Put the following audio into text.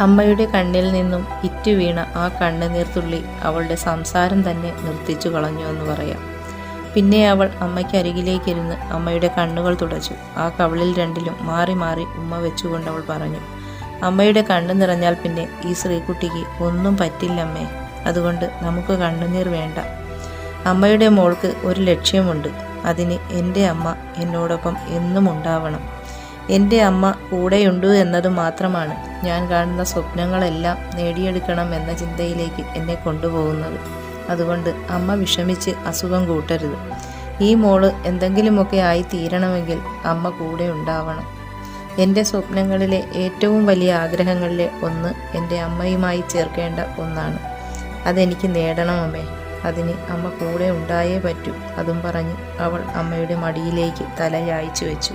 അമ്മയുടെ കണ്ണിൽ നിന്നും ഇറ്റു വീണ ആ കണ്ണുനീർത്തുള്ളി അവളുടെ സംസാരം തന്നെ നിർത്തിച്ചു കളഞ്ഞു എന്ന് പറയാം. പിന്നെ അവൾ അമ്മയ്ക്കരികിലേക്കിരുന്ന് അമ്മയുടെ കണ്ണുകൾ തുടച്ചു. ആ കവിളിൽ രണ്ടിലും മാറി മാറി ഉമ്മ വെച്ചുകൊണ്ട് അവൾ പറഞ്ഞു, അമ്മയുടെ കണ്ണു നിറഞ്ഞാൽ പിന്നെ ഈ ശ്രീകുട്ടിക്ക് ഒന്നും പറ്റില്ലമ്മേ. അതുകൊണ്ട് നമുക്ക് കണ്ണുനീർ വേണ്ട. അമ്മയുടെ മോൾക്ക് ഒരു ലക്ഷ്യമുണ്ട്. അതിന് എൻ്റെ അമ്മ എന്നോടൊപ്പം എന്നും ഉണ്ടാവണം. എൻ്റെ അമ്മ കൂടെയുണ്ട് എന്നത് മാത്രമാണ് ഞാൻ കാണുന്ന സ്വപ്നങ്ങളെല്ലാം നേടിയെടുക്കണം എന്ന ചിന്തയിലേക്ക് എന്നെ കൊണ്ടുപോകുന്നത്. അതുകൊണ്ട് അമ്മ വിഷമിച്ച് അസുഖം കൂട്ടരുത്. ഈ മോള് എന്തെങ്കിലുമൊക്കെ ആയി തീരണമെങ്കിൽ അമ്മ കൂടെ ഉണ്ടാവണം. എൻ്റെ സ്വപ്നങ്ങളിലെ ഏറ്റവും വലിയ ആഗ്രഹങ്ങളിലെ ഒന്ന് എൻ്റെ അമ്മയുമായി ചേർക്കേണ്ട ഒന്നാണ്. അതെനിക്ക് നേടണം അമ്മേ. അതിന് അമ്മ കൂടെ ഉണ്ടായേ പറ്റൂ. അതും പറഞ്ഞ് അവൾ അമ്മയുടെ മടിയിലേക്ക് തല ചായ്ച്ചു വെച്ചു.